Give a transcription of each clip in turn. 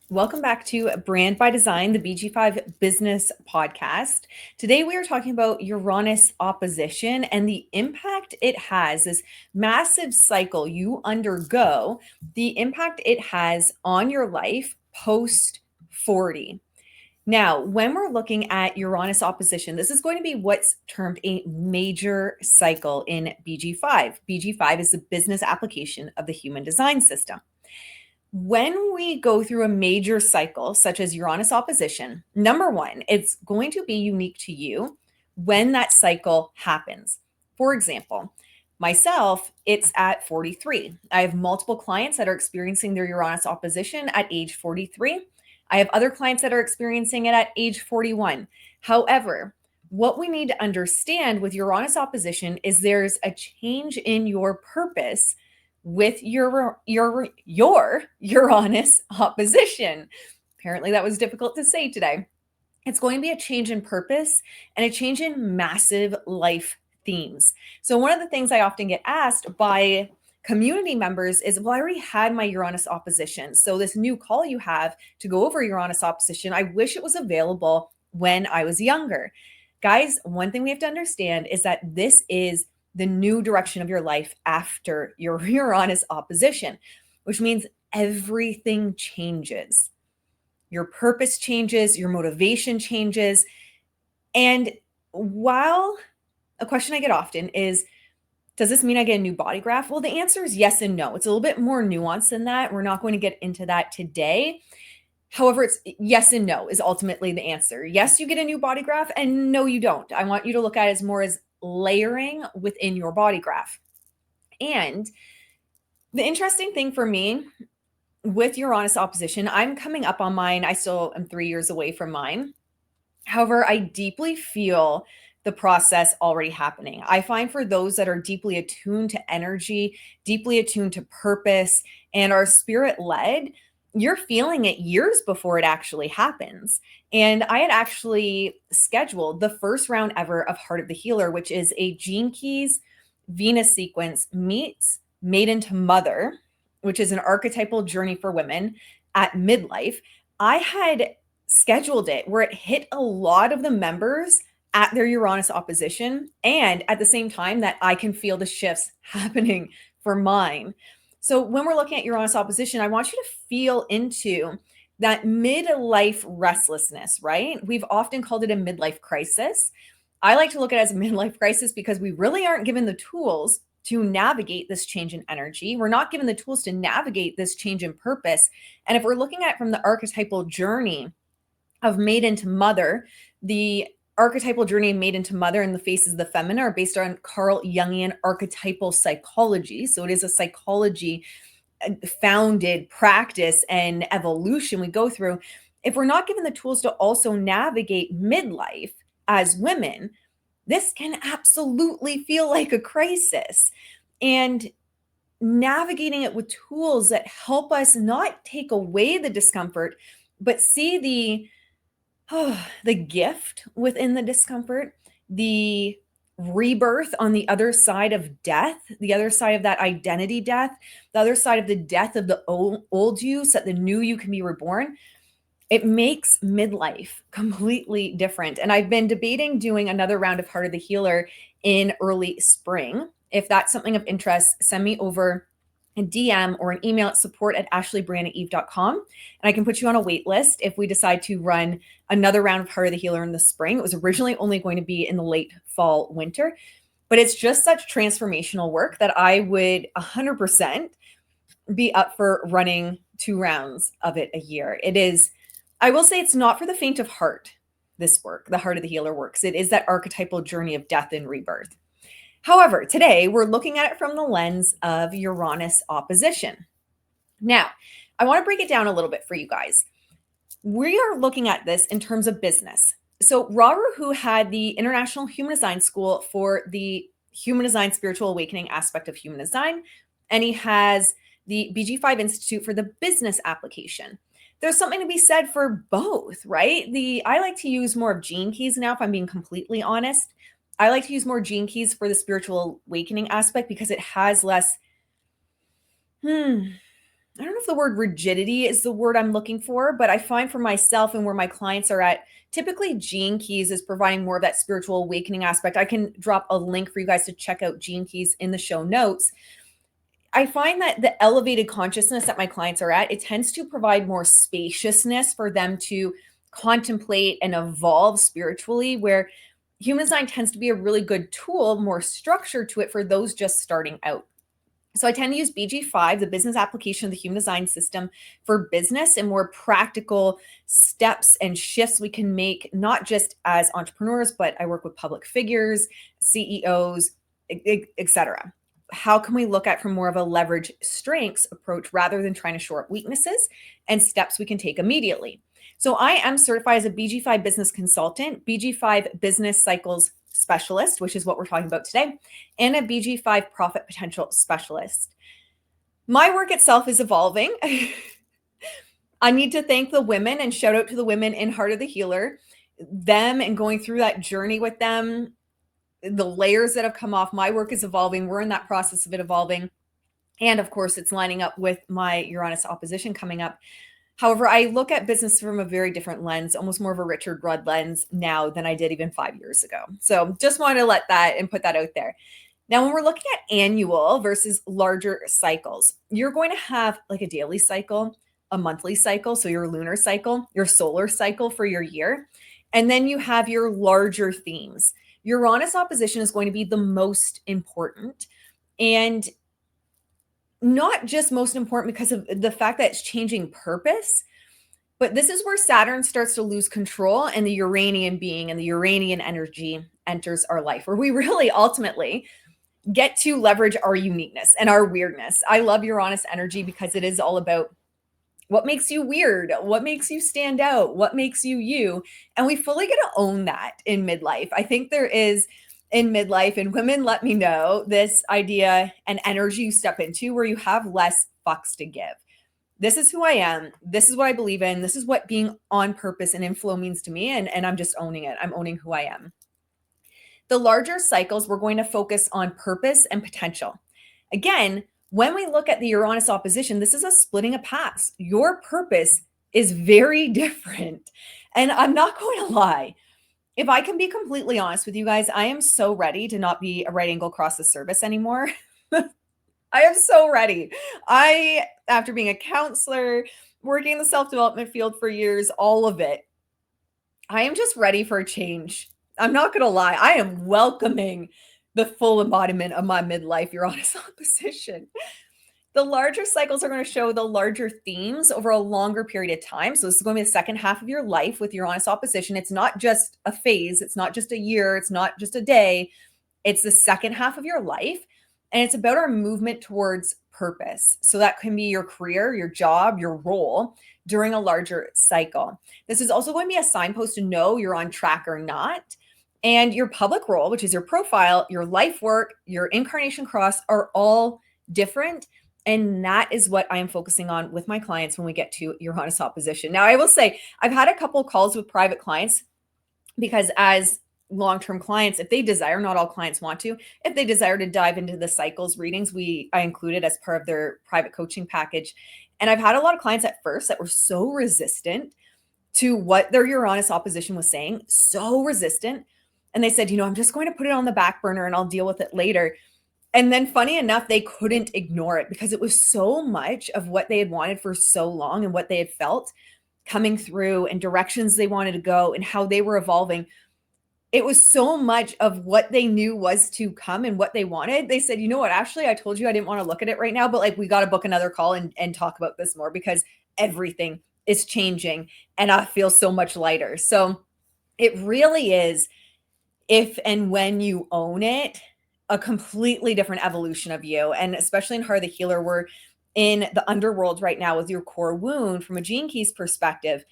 Welcome back to Brand by Design, the BG5 business podcast. Today we are talking about Uranus opposition and the impact it has, this massive cycle you undergo, the impact it has on your life post 40. Now, when we're looking at Uranus opposition, this is going to be what's termed a major cycle in BG5. BG5 is the business application of the human design system. When we go through a major cycle, such as Uranus opposition, number one, it's going to be unique to you when that cycle happens. For example, myself, it's at 43. I have multiple clients that are experiencing their Uranus opposition at age 43. I have other clients that are experiencing it at age 41. However, what we need to understand with Uranus opposition is there's a change in your purpose with your Uranus opposition. Apparently that was difficult to say today. It's going to be a change in purpose and a change in massive life themes. So one of the things I often get asked by community members is, well, I already had my Uranus opposition. So this new call you have to go over Uranus opposition, I wish it was available when I was younger. Guys, one thing we have to understand is that this is the new direction of your life after your Uranus opposition, which means everything changes. Your purpose changes, your motivation changes. And while a question I get often is, does this mean I get a new body graph? Well, the answer is yes and no. It's a little bit more nuanced than that. We're not going to get into that today. However, it's yes and no is ultimately the answer. Yes, you get a new body graph, and no, you don't. I want you to look at it as more as layering within your body graph. And the interesting thing for me with Uranus opposition, I'm coming up on mine. I still am 3 years away from mine. However, I deeply feel the process already happening. I find for those that are deeply attuned to energy, deeply attuned to purpose, and are spirit led, you're feeling it years before it actually happens. And I had actually scheduled the first round ever of Heart of the Healer, which is a Gene Keys Venus sequence meets Maiden to Mother, which is an archetypal journey for women at midlife. I had scheduled it where it hit a lot of the members at their Uranus opposition, and at the same time that I can feel the shifts happening for mine. So when we're looking at Uranus opposition, I want you to feel into that midlife restlessness, right? We've often called it a midlife crisis. I like to look at it as a midlife crisis because we really aren't given the tools to navigate this change in energy. We're not given the tools to navigate this change in purpose. And if we're looking at it from the archetypal journey of maiden to mother, the archetypal journey of maiden to mother and the faces of the feminine are based on Carl Jungian archetypal psychology. So it is a psychology founded practice and evolution we go through. If we're not given the tools to also navigate midlife as women, this can absolutely feel like a crisis. And navigating it with tools that help us not take away the discomfort, but see the gift within the discomfort, the rebirth on the other side of death, the other side of that identity death, the other side of the death of the old you so that the new you can be reborn. It makes midlife completely different. And I've been debating doing another round of Heart of the Healer in early spring. If that's something of interest, send me over a DM or an email at support@ashleybrandoneve.com. And I can put you on a wait list if we decide to run another round of Heart of the Healer in the spring. It was originally only going to be in the late fall, winter, but it's just such transformational work that I would 100% be up for running 2 rounds of it a year. It is, I will say it's not for the faint of heart, this work, the Heart of the Healer works. It is that archetypal journey of death and rebirth. However, today we're looking at it from the lens of Uranus opposition. Now, I want to break it down a little bit for you guys. We are looking at this in terms of business. So Raru, who had the International Human Design School for the Human Design Spiritual Awakening aspect of Human Design, and he has the BG5 Institute for the business application. There's something to be said for both, right? I like to use more of Gene Keys now, if I'm being completely honest. I like to use more Gene Keys for the spiritual awakening aspect because it has less, I don't know if the word rigidity is the word I'm looking for, but I find for myself and where my clients are at, typically Gene Keys is providing more of that spiritual awakening aspect. I can drop a link for you guys to check out Gene Keys in the show notes. I find that the elevated consciousness that my clients are at, it tends to provide more spaciousness for them to contemplate and evolve spiritually, where human design tends to be a really good tool, more structure to it for those just starting out. So I tend to use BG5, the business application of the human design system, for business and more practical steps and shifts we can make, not just as entrepreneurs, but I work with public figures, CEOs, etc. How can we look at from more of a leverage strengths approach rather than trying to shore up weaknesses and steps we can take immediately? So I am certified as a BG5 business consultant, BG5 business cycles specialist, which is what we're talking about today, and a BG5 profit potential specialist. My work itself is evolving. I need to thank the women and shout out to the women in Heart of the Healer, them and going through that journey with them, the layers that have come off. My work is evolving. We're in that process of it evolving. And of course, it's lining up with my Uranus opposition coming up. However, I look at business from a very different lens, almost more of a Richard Rudd lens now than I did even 5 years ago. So just wanted to let that and put that out there. Now, when we're looking at annual versus larger cycles, you're going to have like a daily cycle, a monthly cycle, so your lunar cycle, your solar cycle for your year, and then you have your larger themes. Uranus opposition is going to be the most important, and not just most important because of the fact that it's changing purpose, but this is where Saturn starts to lose control and the Uranian being and the Uranian energy enters our life, where we really ultimately get to leverage our uniqueness and our weirdness. I love Uranus energy because it is all about what makes you weird, what makes you stand out, what makes you you. And we fully get to own that in midlife. I think there is in midlife, and women let me know, this idea and energy you step into where you have less fucks to give. This is who I am. This is what I believe in. This is what being on purpose and in flow means to me. And I'm just owning it. I'm owning who I am. The larger cycles, we're going to focus on purpose and potential. Again, when we look at the Uranus opposition, this is a splitting of paths. Your purpose is very different. And I'm not going to lie. If I can be completely honest with you guys, I am so ready to not be a right angle cross the service anymore. I am so ready. After being a counselor, working in the self-development field for years, all of it, I am just ready for a change. I'm not going to lie. I am welcoming the full embodiment of my midlife Uranus opposition. The larger cycles are going to show the larger themes over a longer period of time. So this is going to be the second half of your life with Uranus opposition. It's not just a phase. It's not just a year. It's not just a day. It's the second half of your life. And it's about our movement towards purpose. So that can be your career, your job, your role during a larger cycle. This is also going to be a signpost to know you're on track or not. And your public role, which is your profile, your life work, your Incarnation Cross are all different. And that is what I am focusing on with my clients when we get to Uranus opposition. Now, I will say I've had a couple of calls with private clients because as long-term clients, if they desire, not all clients want to, if they desire to dive into the cycles readings, I include it as part of their private coaching package. And I've had a lot of clients at first that were so resistant to what their Uranus opposition was saying, so resistant. And they said, I'm just going to put it on the back burner and I'll deal with it later. And then funny enough, they couldn't ignore it because it was so much of what they had wanted for so long and what they had felt coming through and directions they wanted to go and how they were evolving. It was so much of what they knew was to come and what they wanted. They said, you know what, Ashley, I told you I didn't want to look at it right now, but like we got to book another call and talk about this more because everything is changing and I feel so much lighter. So it really is, if and when you own it, a completely different evolution of you. And especially in Heart of the Healer, we're in the underworld right now with your core wound from a Gene Keys perspective.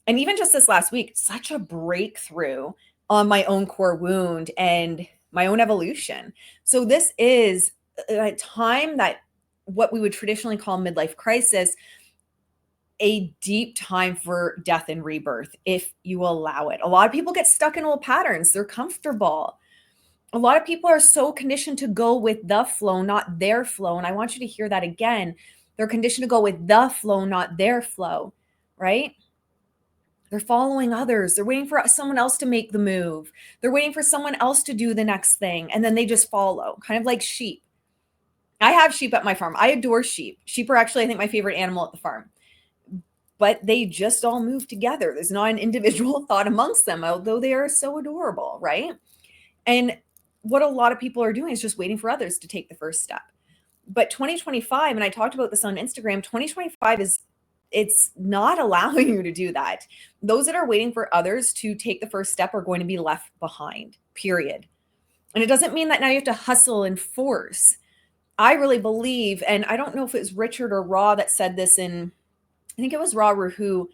And even just this last week, such a breakthrough on my own core wound and my own evolution. So this is a time that what we would traditionally call midlife crisis, a deep time for death and rebirth, if you allow it. A lot of people get stuck in old patterns. They're comfortable. A lot of people are so conditioned to go with the flow, not their flow. And I want you to hear that again. They're conditioned to go with the flow, not their flow, right? They're following others. They're waiting for someone else to make the move. They're waiting for someone else to do the next thing. And then they just follow, kind of like sheep. I have sheep at my farm. I adore sheep. Sheep are actually, I think, my favorite animal at the farm. But they just all move together. There's not an individual thought amongst them, although they are so adorable, right? And what a lot of people are doing is just waiting for others to take the first step. But 2025, and I talked about this on Instagram, 2025 it's not allowing you to do that. Those that are waiting for others to take the first step are going to be left behind, period. And it doesn't mean that now you have to hustle and force. I really believe, and I don't know if it was Richard or Ra that said this I think it was Ra who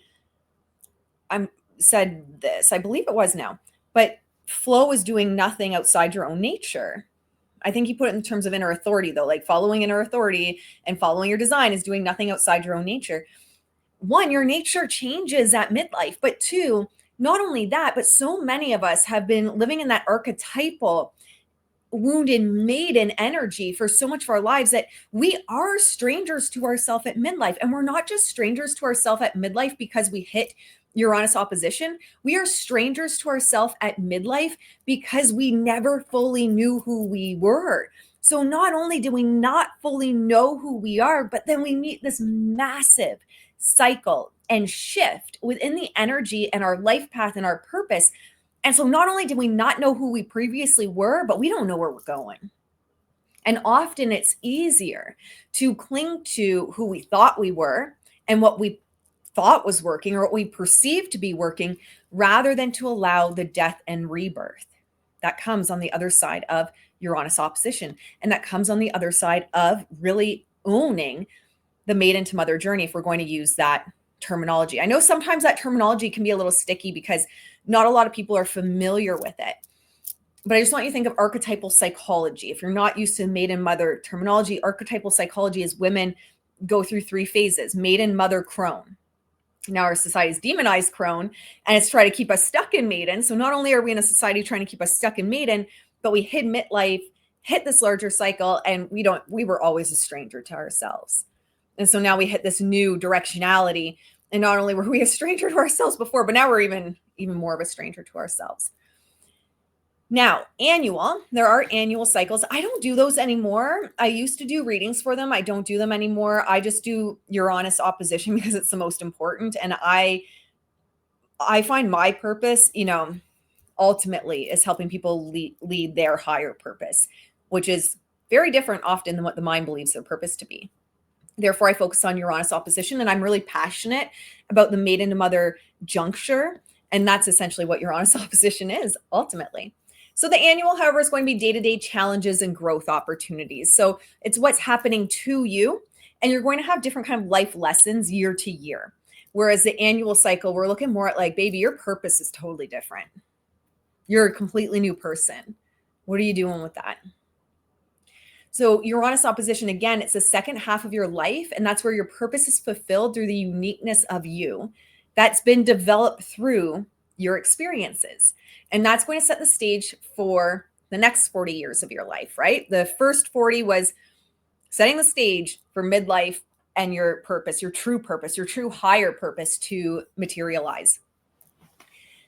said this. I believe it was now. But flow is doing nothing outside your own nature. I think he put it in terms of inner authority, though, like following inner authority and following your design is doing nothing outside your own nature. One, your nature changes at midlife. But two, not only that, but so many of us have been living in that archetypal wounded maiden energy for so much of our lives that we are strangers to ourselves at midlife. And we're not just strangers to ourselves at midlife because we hit Uranus opposition. We are strangers to ourselves at midlife because we never fully knew who we were. So not only do we not fully know who we are, but then we meet this massive cycle and shift within the energy and our life path and our purpose. And so not only did we not know who we previously were, but we don't know where we're going. And often it's easier to cling to who we thought we were and what we thought was working or what we perceived to be working, rather than to allow the death and rebirth that comes on the other side of Uranus opposition. And that comes on the other side of really owning the maiden to mother journey, if we're going to use that terminology. I know sometimes that terminology can be a little sticky because not a lot of people are familiar with it. But I just want you to think of archetypal psychology. If you're not used to maiden mother terminology, archetypal psychology is women go through 3 phases: maiden, mother, crone. Now our society's demonized crone, and it's trying to keep us stuck in maiden. So not only are we in a society trying to keep us stuck in maiden, but we hit midlife, hit this larger cycle, and we were always a stranger to ourselves. And so now we hit this new directionality. And not only were we a stranger to ourselves before, but now we're even more of a stranger to ourselves. Now, there are annual cycles. I don't do those anymore. I used to do readings for them. I don't do them anymore. I just do Uranus opposition because it's the most important. And I find my purpose, ultimately is helping people lead their higher purpose, which is very different often than what the mind believes their purpose to be. Therefore, I focus on Uranus opposition, and I'm really passionate about the maiden to mother juncture. And that's essentially what Uranus opposition is ultimately. So the annual, however, is going to be day-to-day challenges and growth opportunities. So it's what's happening to you, and you're going to have different kind of life lessons year to year. Whereas the annual cycle, we're looking more at like, baby, your purpose is totally different. You're a completely new person. What are you doing with that? So Uranus opposition, again, it's the second half of your life, and that's where your purpose is fulfilled through the uniqueness of you that's been developed through your experiences. And that's going to set the stage for the next 40 years of your life, right? The first 40 was setting the stage for midlife and your purpose, your true higher purpose to materialize.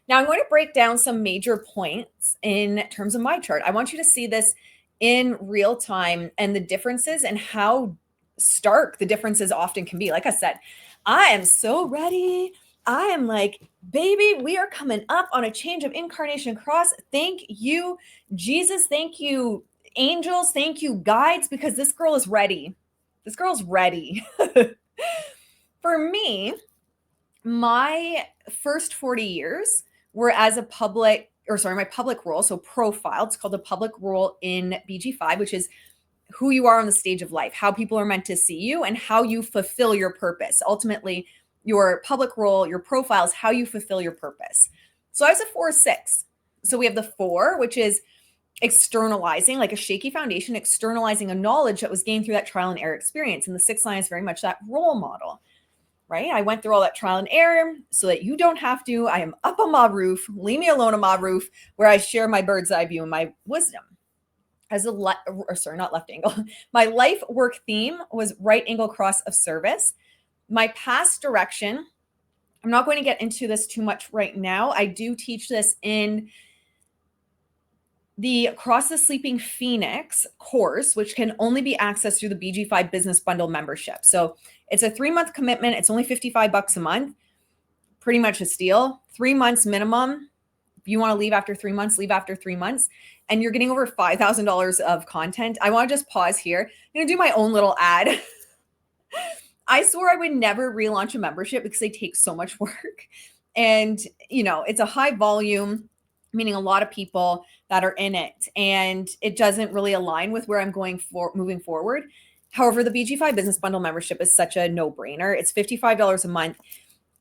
Now I'm going to break down some major points in terms of my chart. I want you to see this in real time and the differences and how stark the differences often can be. Like I said, I am so ready. I am like, baby, we are coming up on a change of Incarnation Cross. Thank you, Jesus. Thank you, angels. Thank you, guides, because this girl is ready. This girl's ready. For me, my first 40 years were as a my public role, so profile. It's called the public role in BG5, which is who you are on the stage of life, how people are meant to see you, and how you fulfill your purpose. Ultimately, your public role, your profile is how you fulfill your purpose. So I was a 4-6. So we have the 4, which is externalizing, like a shaky foundation, externalizing a knowledge that was gained through that trial and error experience. And the 6 line is very much that role model, right? I went through all that trial and error so that you don't have to. I am up on my roof. Leave me alone on my roof where I share my bird's eye view and my wisdom. as a not left angle. My life work theme was right angle cross of service. My past direction, I'm not going to get into this too much right now. I do teach this in the Cross the Sleeping Phoenix course, which can only be accessed through the BG5 Business Bundle membership. So it's a 3-month commitment. It's only $55 a month. Pretty much a steal. 3 months minimum. If you want to leave after 3 months, leave after 3 months. And you're getting over $5,000 of content. I want to just pause here. I'm going to do my own little ad. I swore I would never relaunch a membership because they take so much work. And, it's a high volume, meaning a lot of people that are in it. And it doesn't really align with where I'm going for moving forward. However, the BG5 Business Bundle membership is such a no-brainer. It's $55 a month.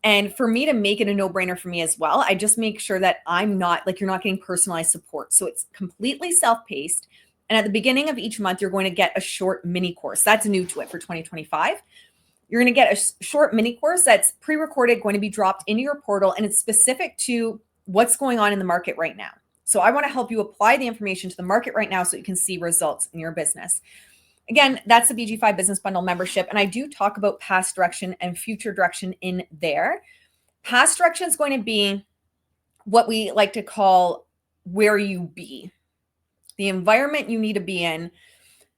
And for me to make it a no-brainer for me as well, I just make sure that I'm not you're not getting personalized support. So it's completely self-paced. And at the beginning of each month, you're going to get a short mini course. That's new to it for 2025. You're going to get a short mini course that's pre-recorded, going to be dropped into your portal, and it's specific to what's going on in the market right now. So I want to help you apply the information to the market right now so you can see results in your business. Again, that's the BG5 Business Bundle membership. And I do talk about past direction and future direction in there. Past direction is going to be what we like to call where you be, the environment you need to be in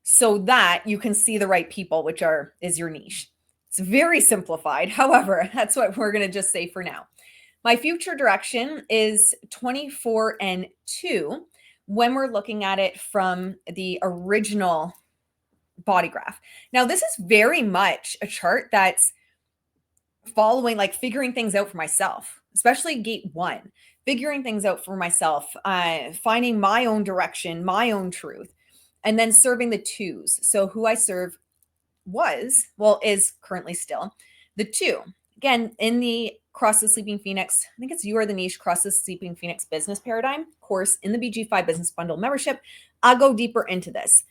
so that you can see the right people, which is your niche. It's very simplified. However, that's what we're going to just say for now. My future direction is 24 and 2 when we're looking at it from the original body graph. Now, this is very much a chart that's following, figuring things out for myself, especially gate 1, figuring things out for myself, finding my own direction, my own truth, and then serving the 2s. So who I serve is currently still the 2. Again, in the Cross the Sleeping Phoenix, I think it's You Are the Niche Cross the Sleeping Phoenix Business Paradigm course in the BG5 Business Bundle membership. I'll go deeper into this.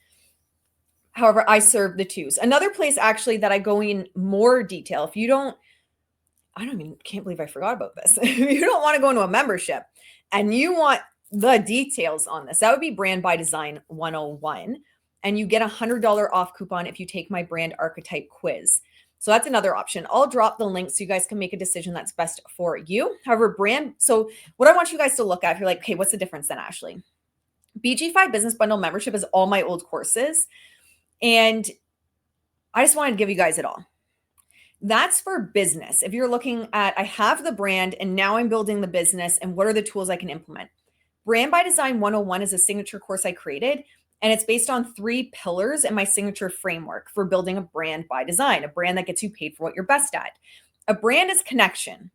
However, I serve the 2s. Another place actually that I go in more detail, if you don't, can't believe I forgot about this. If you don't want to go into a membership and you want the details on this, that would be Brand by Design 101. And you get $100 off coupon if you take my brand archetype quiz. So that's another option. I'll drop the link so you guys can make a decision that's best for you. However, so what I want you guys to look at, if you're like, okay, what's the difference then, Ashley? BG5 Business Bundle membership is all my old courses. And I just wanted to give you guys it all. That's for business. If you're looking at, I have the brand and now I'm building the business and what are the tools I can implement? Brand by Design 101 is a signature course I created. And it's based on 3 pillars in my signature framework for building a brand by design, a brand that gets you paid for what you're best at. A brand is connection.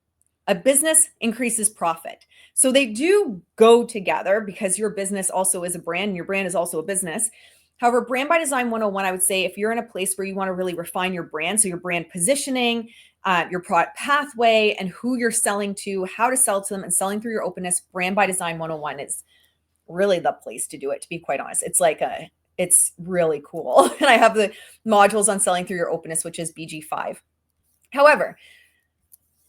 A business increases profit. So they do go together because your business also is a brand and your brand is also a business. However, Brand by Design 101, I would say if you're in a place where you want to really refine your brand, so your brand positioning, your product pathway, and who you're selling to, how to sell to them, and selling through your openness, Brand by Design 101 is really the place to do it, to be quite honest. It's really cool. And I have the modules on selling through your openness, which is BG5. However,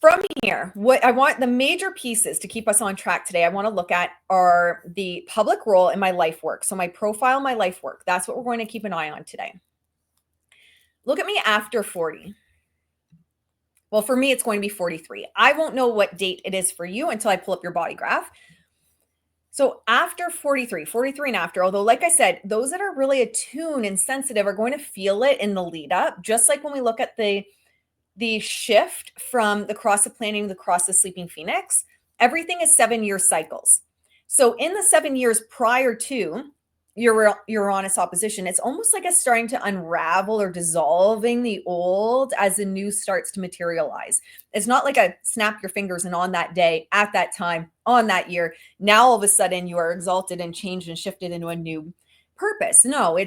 from here, what I want the major pieces to keep us on track today, I want to look at are the public role in my life work. So my profile, my life work, that's what we're going to keep an eye on today. Look at me after 40. Well, for me, it's going to be 43. I won't know what date it is for you until I pull up your body graph. So after 43 and after, although like I said, those that are really attuned and sensitive are going to feel it in the lead up, just like when we look at the shift from the cross of planning to the cross of sleeping phoenix, everything is 7-year cycles. So in the 7 years prior to your Uranus opposition, it's almost like it's starting to unravel or dissolving the old as the new starts to materialize. It's not like a snap your fingers and on that day, at that time, on that year, now all of a sudden you are exalted and changed and shifted into a new purpose. No,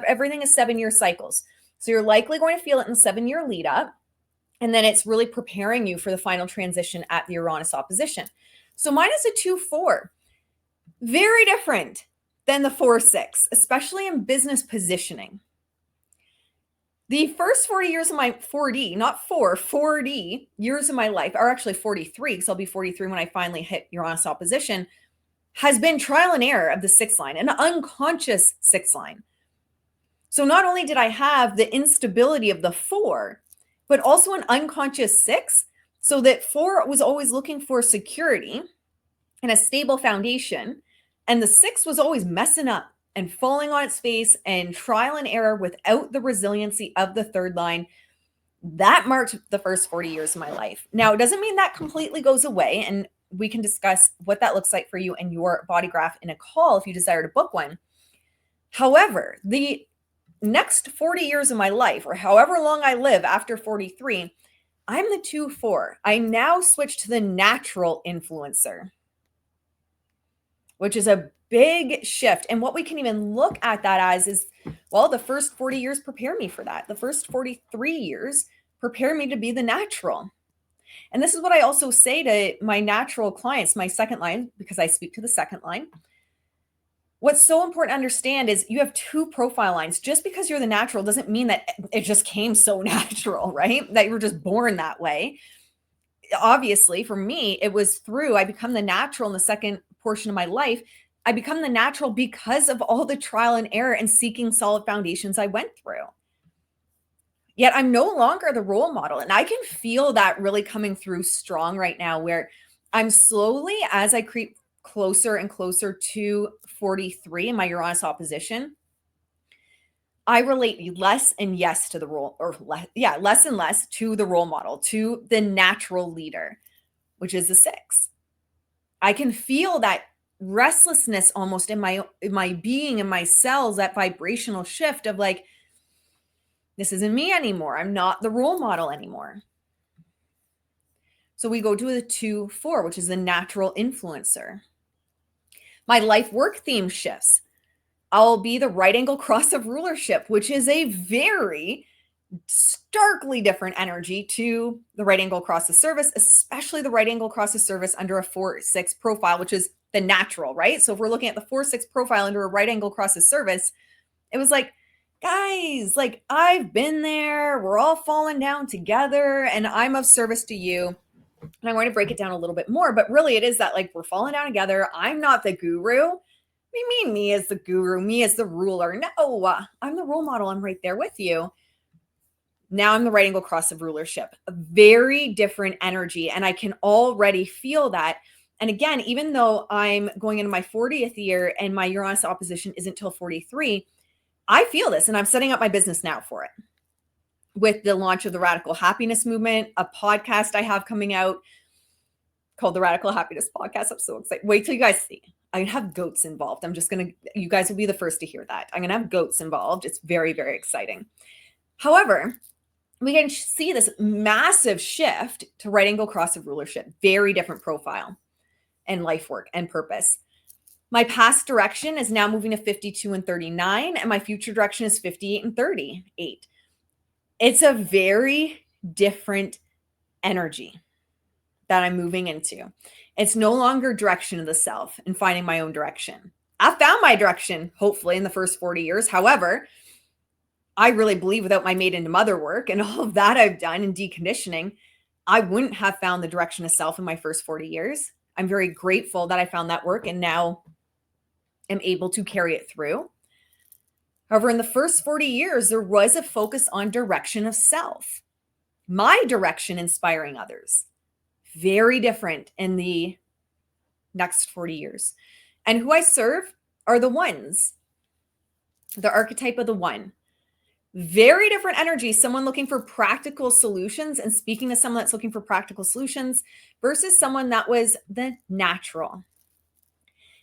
everything is 7-year cycles. So you're likely going to feel it in the 7-year lead up. And then it's really preparing you for the final transition at the Uranus opposition. So mine is a 2-4. Very different than the 4-6, especially in business positioning. The first 40 years of my 40 years of my life are actually 43 because I'll be 43 when I finally hit Uranus opposition. has been trial and error of the 6th line, an unconscious 6th line. So not only did I have the instability of the 4, but also an unconscious 6, so that 4 was always looking for security and a stable foundation, and the 6 was always messing up and falling on its face and trial and error without the resiliency of the 3rd line. That marked the first 40 years of my life. Now, it doesn't mean that completely goes away, and we can discuss what that looks like for you and your body graph in a call if you desire to book one. However, the next 40 years of my life, or however long I live after 43, I'm the 2-4. I now switch to the natural influencer, which is a big shift. And what we can even look at that as is, well, the first 40 years prepare me for that. The first 43 years prepare me to be the natural. And this is what I also say to my natural clients, my 2nd line, because I speak to the 2nd line. What's so important to understand is you have 2 profile lines. Just because you're the natural doesn't mean that it just came so natural, right? That you were just born that way. Obviously, for me, it was through, I become the natural in the 2nd portion of my life. I become the natural because of all the trial and error and seeking solid foundations I went through. Yet I'm no longer the role model. And I can feel that really coming through strong right now, where I'm slowly, as I creep closer and closer to 43 in my Uranus opposition, I relate less and yes to the role, or less and less to the role model, to the natural leader, which is the 6. I can feel that restlessness almost in my being, in my cells, that vibrational shift of like, this isn't me anymore. I'm not the role model anymore. So we go to the 2-4, which is the natural influencer. My life work theme shifts. I'll be the right angle cross of rulership, which is a very starkly different energy to the right angle cross of service, especially the right angle cross of service under a 4-6 profile, which is the natural, right? So if we're looking at the 4-6 profile under a right angle cross of service, it was like, guys, like I've been there, we're all falling down together and I'm of service to you. And I want to break it down a little bit more, but really it is that like we're falling down together. I'm not the guru. Me as the guru, me as the ruler. No, I'm the role model. I'm right there with you. Now I'm the right angle cross of rulership, a very different energy. And I can already feel that. And again, even though I'm going into my 40th year and my Uranus opposition isn't till 43, I feel this and I'm setting up my business now for it. With the launch of the Radical Happiness Movement, a podcast I have coming out called the Radical Happiness Podcast. I'm so excited. Wait till you guys see. I'm gonna have goats involved. You guys will be the first to hear that. I'm gonna have goats involved. It's very, very exciting. However, we can see this massive shift to right angle cross of rulership, very different profile and life work and purpose. My past direction is now moving to 52 and 39, and my future direction is 58 and 38. It's a very different energy that I'm moving into. It's no longer direction of the self and finding my own direction. I found my direction, hopefully, in the first 40 years. However, I really believe without my maiden to mother work and all of that I've done in deconditioning, I wouldn't have found the direction of self in my first 40 years. I'm very grateful that I found that work and now am able to carry it through. However, in the first 40 years, there was a focus on direction of self, my direction inspiring others. Very different in the next 40 years. And who I serve are the ones, the archetype of the one. Very different energy. Someone looking for practical solutions and speaking to someone that's looking for practical solutions versus someone that was the natural.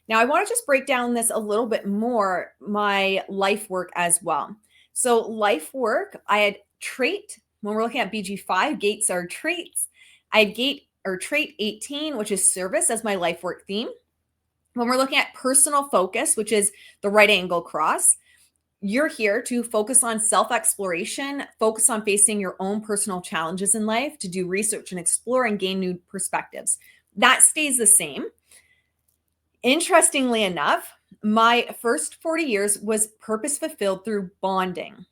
Now, I want to just break down this a little bit more, my life work as well. So life work, I had trait, when we're looking at BG5, gates are traits. I had trait 18, which is service, as my life work theme. When we're looking at personal focus, which is the right angle cross, you're here to focus on self-exploration, focus on facing your own personal challenges in life, to do research and explore and gain new perspectives. That stays the same. Interestingly enough, my first 40 years was purpose fulfilled through bonding.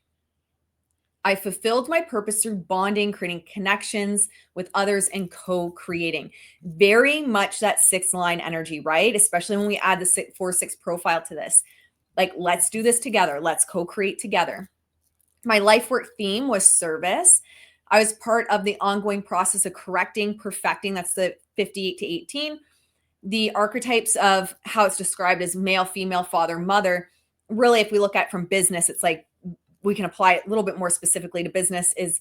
I fulfilled my purpose through bonding, creating connections with others, and co-creating. Very much that 6 line energy, right? Especially when we add the 4-6 profile to this. Like, let's do this together. Let's co-create together. My life work theme was service. I was part of the ongoing process of correcting, perfecting. That's the 58 to 18. The archetypes of how it's described as male, female, father, mother. Really, if we look at from business, it's like we can apply it a little bit more specifically to business. Is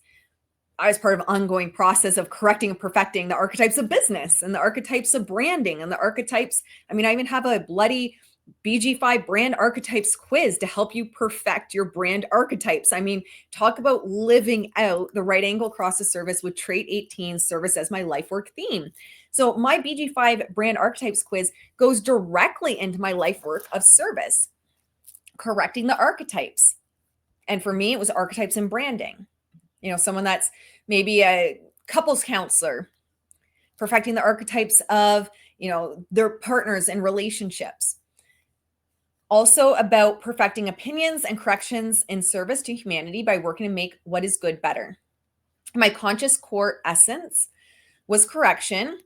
I was part of an ongoing process of correcting and perfecting the archetypes of business and the archetypes of branding and the archetypes. I mean, I even have a bloody BG5 brand archetypes quiz to help you perfect your brand archetypes. I mean, talk about living out the right angle cross of service with trait 18 service as my life work theme. So my BG5 brand archetypes quiz goes directly into my life work of service, correcting the archetypes. And for me, it was archetypes and branding. You know, someone that's maybe a couples counselor, perfecting the archetypes of, you know, their partners and relationships. Also about perfecting opinions and corrections in service to humanity by working to make what is good better. My conscious core essence was correction.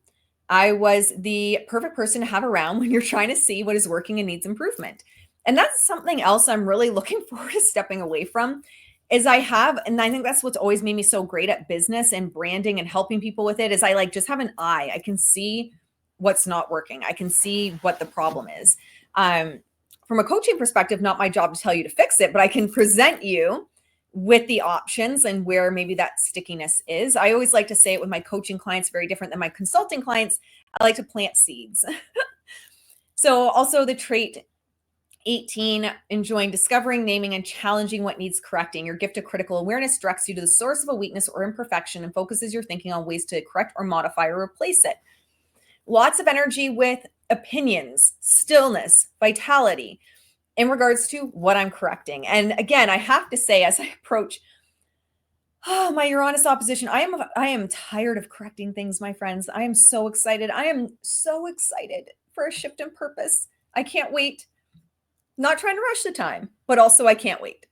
I was the perfect person to have around when you're trying to see what is working and needs improvement. And that's something else I'm really looking forward to stepping away from is I think that's what's always made me so great at business and branding and helping people with it is I like just have an eye. I can see what's not working. I can see what the problem is. From a coaching perspective, not my job to tell you to fix it, but I can present you with the options and where maybe that stickiness is. I always like to say it with my coaching clients, very different than my consulting clients. I like to plant seeds. So also the trait 18, enjoying discovering, naming, and challenging what needs correcting. Your gift of critical awareness directs you to the source of a weakness or imperfection and focuses your thinking on ways to correct or modify or replace it. Lots of energy with opinions, stillness, vitality in regards to what I'm correcting. And again, I have to say, as I approach my Uranus opposition, I am tired of correcting things, my friends. I am so excited. I am so excited for a shift in purpose. I can't wait. Not trying to rush the time, but also I can't wait.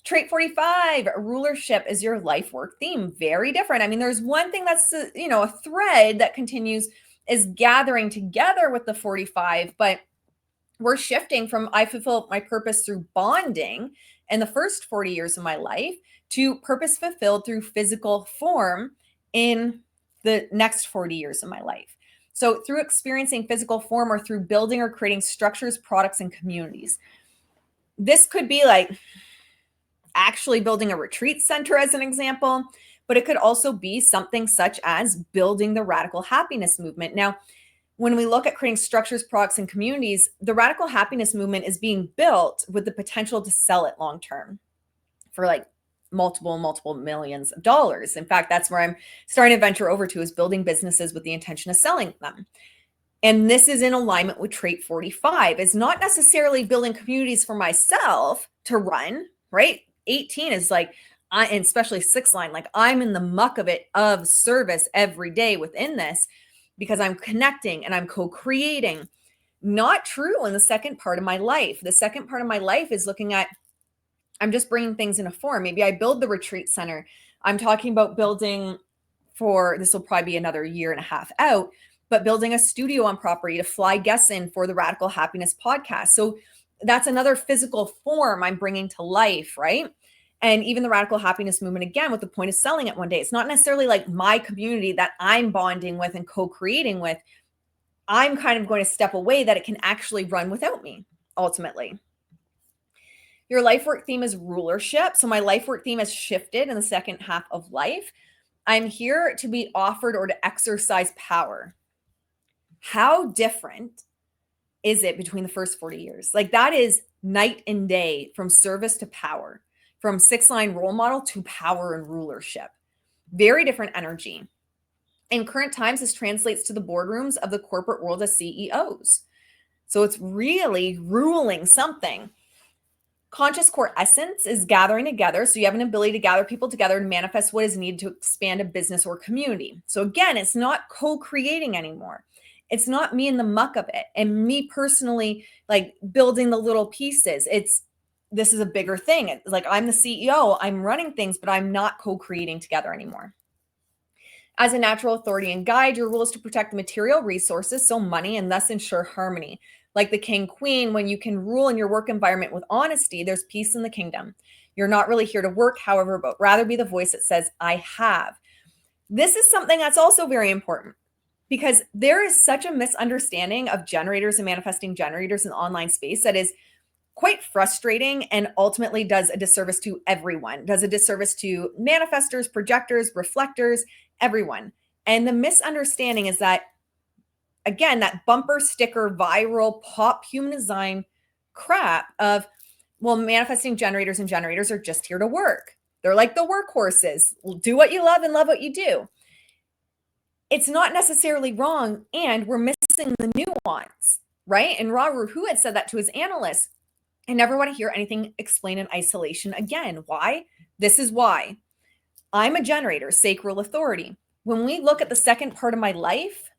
Trait 45, rulership is your life work theme. Very different. I mean, there's one thing that's, a thread that continues is gathering together with the 45, but we're shifting from I fulfill my purpose through bonding in the first 40 years of my life to purpose fulfilled through physical form in the next 40 years of my life. So through experiencing physical form or through building or creating structures, products, and communities. This could be like actually building a retreat center as an example, but it could also be something such as building the radical happiness movement. Now, when we look at creating structures, products, and communities, the radical happiness movement is being built with the potential to sell it long-term for like multiple millions of dollars. In fact, that's where I'm starting to venture over to is building businesses with the intention of selling them. And this is in alignment with trait 45. It's not necessarily building communities for myself to run, right? 18 is like, and especially 6 line, like I'm in the muck of it of service every day within this because I'm connecting and I'm co-creating. Not true in the second part of my life. The second part of my life is looking at I'm just bringing things in a form. Maybe I build the retreat center. I'm talking about building this will probably be another year and a half out, but building a studio on property to fly guests in for the Radical Happiness podcast. So that's another physical form I'm bringing to life, right? And even the Radical Happiness movement, again, with the point of selling it one day. It's not necessarily like my community that I'm bonding with and co-creating with. I'm kind of going to step away that it can actually run without me, ultimately. Your life work theme is rulership. So my life work theme has shifted in the second half of life. I'm here to be offered or to exercise power. How different is it between the first 40 years? Like that is night and day from service to power, from 6-line role model to power and rulership. Very different energy. In current times, this translates to the boardrooms of the corporate world as CEOs. So it's really ruling something. Conscious core essence is gathering together. So you have an ability to gather people together and manifest what is needed to expand a business or community. So again, it's not co-creating anymore. It's not me in the muck of it and me personally like building the little pieces. It's this is a bigger thing. It's like, I'm the CEO, I'm running things, but I'm not co-creating together anymore. As a natural authority and guide, your role is to protect the material resources, so money, and thus ensure harmony. Like the king queen, when you can rule in your work environment with honesty, there's peace in the kingdom. You're not really here to work, however, but rather be the voice that says, I have. This is something that's also very important, because there is such a misunderstanding of generators and manifesting generators in the online space that is quite frustrating and ultimately does a disservice to everyone, does a disservice to manifestors, projectors, reflectors, everyone. And the misunderstanding is that, again, that bumper sticker, viral, pop human design crap of, well, manifesting generators and generators are just here to work. They're like the workhorses. Do what you love and love what you do. It's not necessarily wrong, and we're missing the nuance, right? And Raru, who had said that to his analysts, I never want to hear anything explained in isolation again. Why? This is why. I'm a generator, sacral authority. When we look at the second part of my life,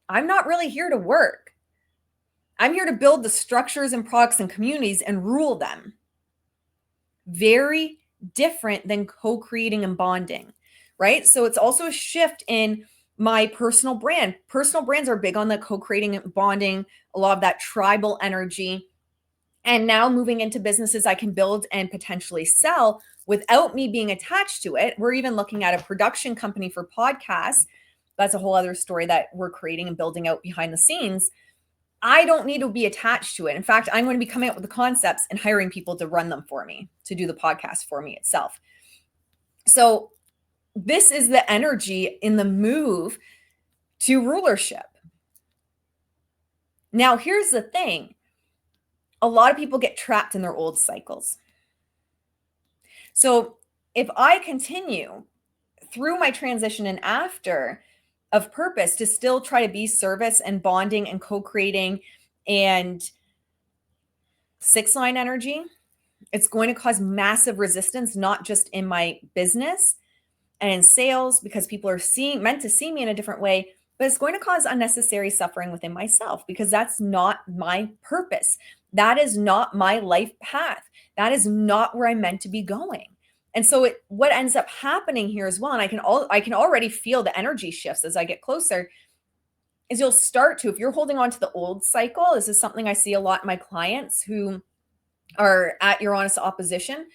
I'm not really here to work. I'm here to build the structures and products and communities and rule them. Very different than co-creating and bonding, right? So it's also a shift in my personal brand. Personal brands are big on the co-creating and bonding, a lot of that tribal energy. And now moving into businesses I can build and potentially sell without me being attached to it. We're even looking at a production company for podcasts. That's a whole other story that we're creating and building out behind the scenes. I don't need to be attached to it. In fact, I'm going to be coming up with the concepts and hiring people to run them for me, to do the podcast for me itself. So this is the energy in the move to rulership. Now, here's the thing. A lot of people get trapped in their old cycles. So if I continue through my transition and after of purpose to still try to be service and bonding and co-creating and 6-line energy, it's going to cause massive resistance, not just in my business and in sales, because people are meant to see me in a different way, but it's going to cause unnecessary suffering within myself, because that's not my purpose. That is not my life path. That is not where I'm meant to be going. And so what ends up happening here as well, and I can already feel the energy shifts as I get closer, is you'll start to, if you're holding on to the old cycle, this is something I see a lot in my clients who are at Uranus opposition.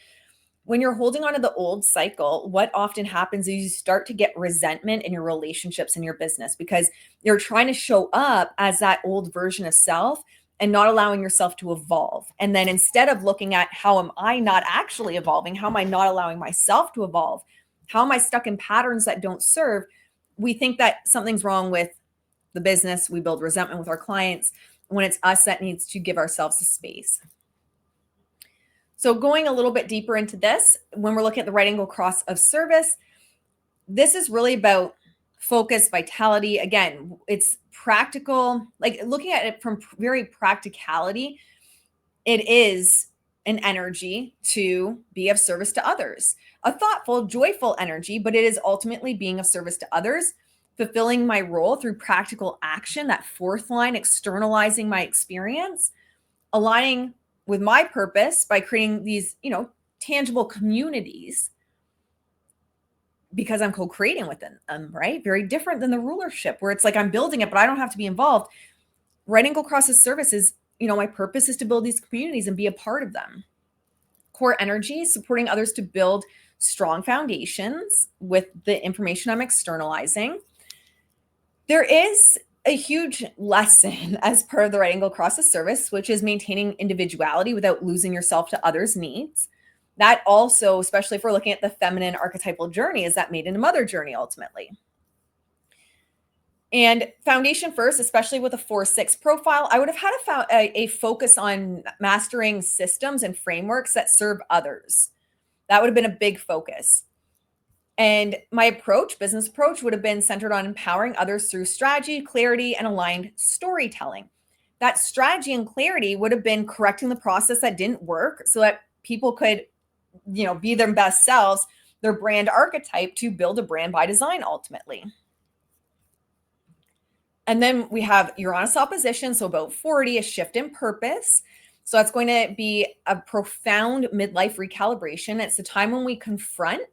When you're holding on to the old cycle, what often happens is you start to get resentment in your relationships in your business, because you're trying to show up as that old version of self and not allowing yourself to evolve. And then instead of looking at how am I not actually evolving, how am I not allowing myself to evolve, how am I stuck in patterns that don't serve, we think that something's wrong with the business. We build resentment with our clients when it's us that needs to give ourselves a space. So going a little bit deeper into this, when we're looking at the right angle cross of service, this is really about focus, vitality. Again, it's practical, like looking at it from very practicality. It is an energy to be of service to others, a thoughtful, joyful energy, but it is ultimately being of service to others, fulfilling my role through practical action, that fourth line, externalizing my experience, aligning with my purpose by creating these, tangible communities, because I'm co-creating within them, right? Very different than the rulership, where it's like I'm building it, but I don't have to be involved. Right angle crosses service is, my purpose is to build these communities and be a part of them. Core energy, supporting others to build strong foundations with the information I'm externalizing. There is a huge lesson as part of the right angle crosses service, which is maintaining individuality without losing yourself to others' needs. That also, especially if we're looking at the feminine archetypal journey, is that maiden and mother journey ultimately. And foundation first, especially with a 4-6 profile, I would have had a focus on mastering systems and frameworks that serve others. That would have been a big focus. And my business approach, would have been centered on empowering others through strategy, clarity, and aligned storytelling. That strategy and clarity would have been correcting the process that didn't work so that people could, be their best selves, their brand archetype, to build a brand by design ultimately. And then we have Uranus opposition, so about 40, a shift in purpose. So that's going to be a profound midlife recalibration. It's the time when we confront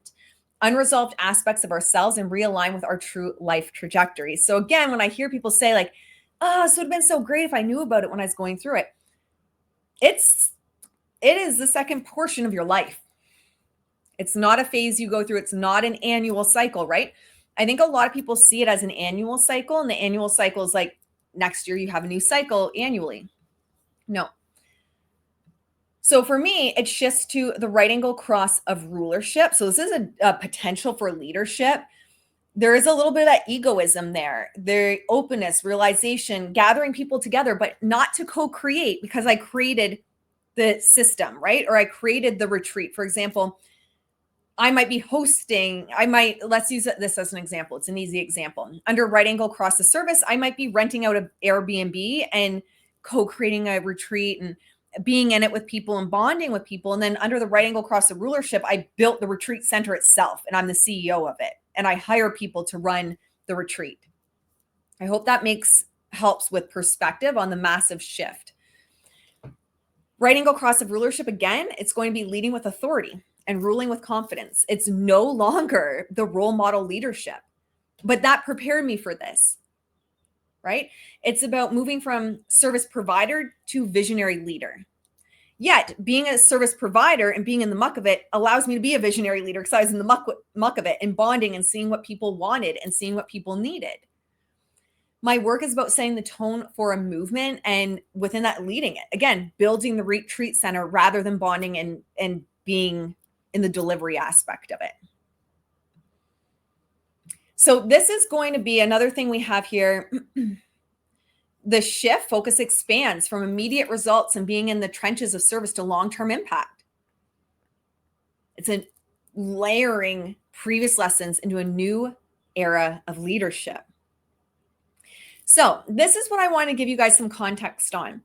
unresolved aspects of ourselves and realign with our true life trajectory. So again, when I hear people say like, oh, this would have been so great if I knew about it when I was going through it. It is the second portion of your life. It's not a phase you go through. It's not an annual cycle, right? I think a lot of people see it as an annual cycle, and the annual cycle is like next year you have a new cycle annually. No. So for me, it shifts to the right angle cross of rulership. So this is a potential for leadership. There is a little bit of that egoism there, the openness, realization, gathering people together, but not to co-create because I created the system, right? Or I created the retreat. For example, I might be hosting, let's use this as an example. It's an easy example. Under right angle cross the service, I might be renting out an Airbnb and co-creating a retreat and being in it with people and bonding with people. And then under the right angle cross the rulership, I built the retreat center itself and I'm the CEO of it. And I hire people to run the retreat. I hope that helps with perspective on the massive shift. Right angle cross of rulership, again, it's going to be leading with authority and ruling with confidence. It's no longer the role model leadership, but that prepared me for this, right? It's about moving from service provider to visionary leader. Yet being a service provider and being in the muck of it allows me to be a visionary leader because I was in the muck of it and bonding and seeing what people wanted and seeing what people needed. My work is about setting the tone for a movement and within that leading it. Again, building the retreat center rather than bonding and being in the delivery aspect of it. So this is going to be another thing we have here. The shift focus expands from immediate results and being in the trenches of service to long-term impact. It's a layering previous lessons into a new era of leadership. So this is what I want to give you guys some context on.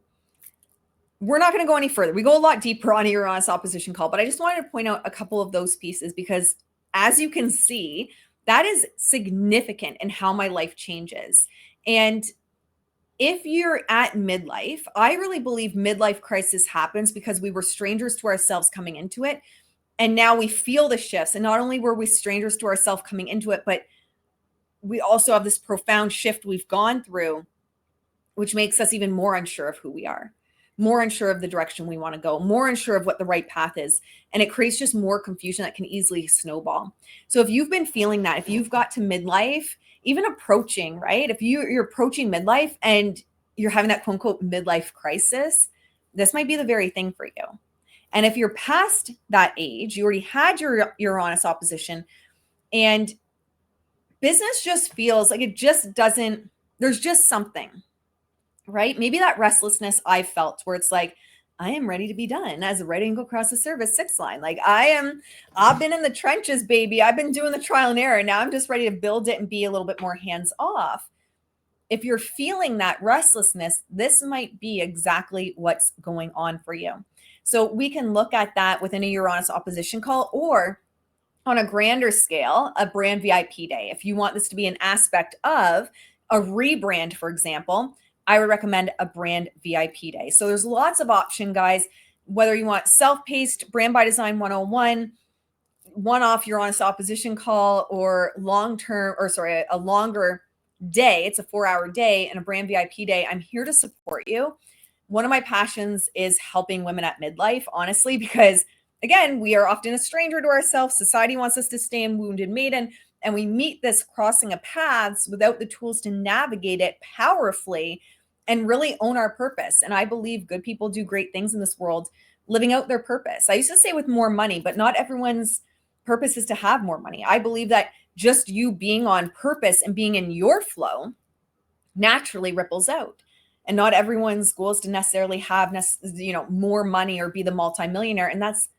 We're not going to go any further. We go a lot deeper on a Uranus opposition call, but I just wanted to point out a couple of those pieces because as you can see, that is significant in how my life changes. And if you're at midlife, I really believe midlife crisis happens because we were strangers to ourselves coming into it. And now we feel the shifts. And not only were we strangers to ourselves coming into it, but we also have this profound shift we've gone through, which makes us even more unsure of who we are, more unsure of the direction we want to go, more unsure of what the right path is. And it creates just more confusion that can easily snowball. So if you've been feeling that, if you've got to midlife, even approaching, right? If you're approaching midlife and you're having that quote unquote midlife crisis, this might be the very thing for you. And if you're past that age, you already had your Uranus opposition and business just feels like it just doesn't, there's just something, right? Maybe that restlessness I felt where it's like, I am ready to be done as a right angle cross the service 6 line. Like I've been in the trenches, baby. I've been doing the trial and error. Now I'm just ready to build it and be a little bit more hands off. If you're feeling that restlessness, this might be exactly what's going on for you. So we can look at that within a Uranus opposition call or on a grander scale, a brand VIP day. If you want this to be an aspect of a rebrand, for example, I would recommend a brand VIP day. So there's lots of option, guys, whether you want self-paced brand by design 101, one-off Uranus opposition call or a longer day. It's a 4-hour day and a brand VIP day. I'm here to support you. One of my passions is helping women at midlife, honestly, because again, we are often a stranger to ourselves. Society wants us to stay in wounded maiden, and we meet this crossing of paths without the tools to navigate it powerfully and really own our purpose. And I believe good people do great things in this world, living out their purpose. I used to say with more money, but not everyone's purpose is to have more money. I believe that just you being on purpose and being in your flow naturally ripples out. And not everyone's goal is to necessarily have, more money or be the multimillionaire. And that's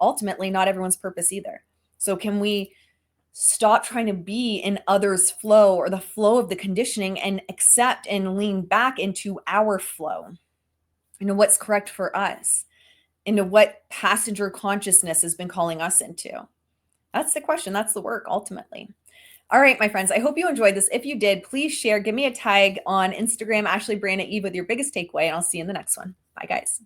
ultimately not everyone's purpose either. So can we stop trying to be in others' flow or the flow of the conditioning and accept and lean back into our flow, into what's correct for us, into what passenger consciousness has been calling us into? That's the question. That's the work ultimately. All right, my friends, I hope you enjoyed this. If you did, please share. Give me a tag on Instagram, Ashley Brandon Eve, with your biggest takeaway, and I'll see you in the next one. Bye, guys.